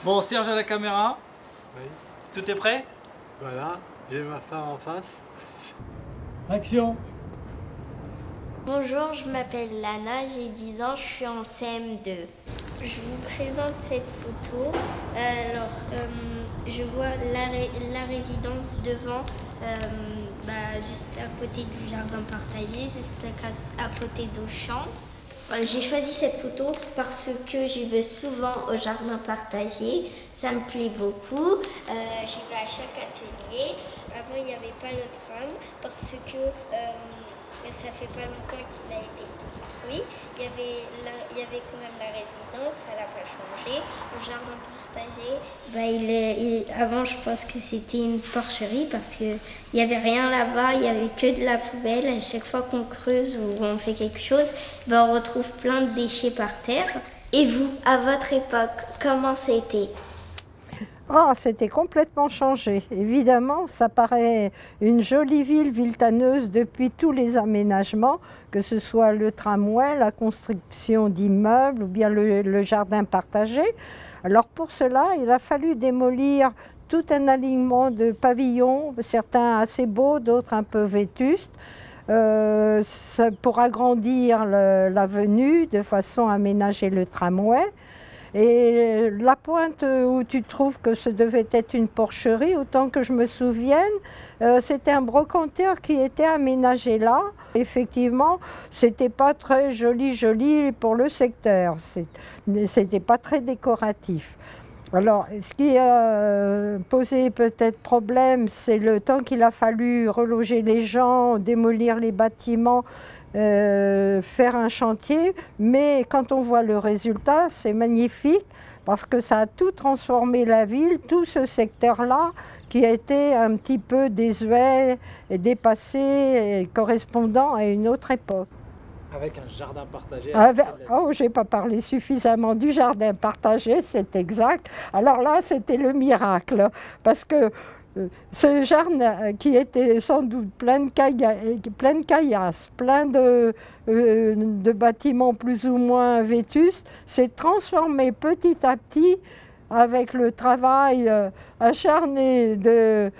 Bon, Serge à la caméra. Oui. Tout est prêt? Voilà, j'ai ma femme en face. Action. Bonjour, je m'appelle Lana, j'ai 10 ans, je suis en CM2. Je vous présente cette photo. Je vois la résidence devant, juste à côté du jardin partagé, juste à côté d'Auchan. J'ai choisi cette photo parce que j'y vais souvent au jardin partagé, ça me plaît beaucoup. J'y vais à chaque atelier. Avant, il n'y avait pas le tram parce que ça fait pas longtemps qu'il a été construit. Il y avait quand même la résidence, ça n'a pas changé. Le jardin partagé, avant je pense que c'était une porcherie parce qu'il n'y avait rien là-bas, il n'y avait que de la poubelle. À chaque fois qu'on creuse ou on fait quelque chose, on retrouve plein de déchets par terre. Et vous, à votre époque, comment c'était ? Ah, c'était complètement changé. Évidemment, ça paraît une jolie ville viltaneuse depuis tous les aménagements, que ce soit le tramway, la construction d'immeubles ou bien le jardin partagé. Alors pour cela, il a fallu démolir tout un alignement de pavillons, certains assez beaux, d'autres un peu vétustes, pour agrandir l'avenue de façon à aménager le tramway. Et la pointe où tu trouves que ce devait être une porcherie, autant que je me souvienne, c'était un brocanteur qui était aménagé là. Effectivement, c'était pas très joli pour le secteur, c'était pas très décoratif. Alors, ce qui a posé peut-être problème, c'est le temps qu'il a fallu reloger les gens, démolir les bâtiments, faire un chantier, mais quand on voit le résultat, c'est magnifique parce que ça a tout transformé la ville, tout ce secteur-là qui a été un petit peu désuet et dépassé, et correspondant à une autre époque. Avec un jardin partagé. Oh, j'ai pas parlé suffisamment du jardin partagé, c'est exact. Alors là, c'était le miracle, parce que ce jardin qui était sans doute plein de caillasses, plein de bâtiments plus ou moins vétustes, s'est transformé petit à petit avec le travail acharné de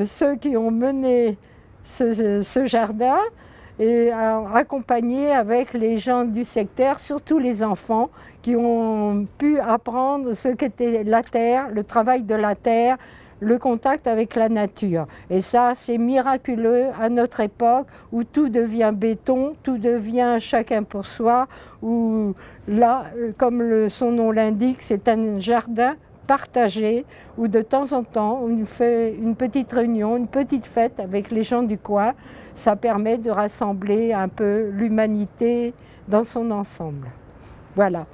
ceux qui ont mené ce jardin et accompagné avec les gens du secteur, surtout les enfants, qui ont pu apprendre ce qu'était la terre, le travail de la terre, le contact avec la nature. Et ça, c'est miraculeux à notre époque où tout devient béton, tout devient chacun pour soi, où là, comme son nom l'indique, c'est un jardin partagé où de temps en temps, on fait une petite réunion, une petite fête avec les gens du coin. Ça permet de rassembler un peu l'humanité dans son ensemble. Voilà.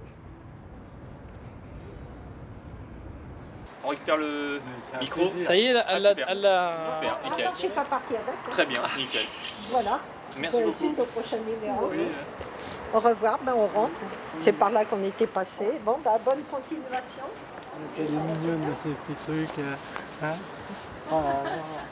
On récupère le micro. Ça y est, elle a... Super, nickel. Je ne sais pas partir, d'accord. Très bien, nickel. Voilà. Merci beaucoup. Suite au prochain numéro. Oui. Au revoir, on rentre. C'est par là qu'on était passé. Bon, bonne continuation. Elle est mignonne, ces petits trucs. Hein. Oh là là.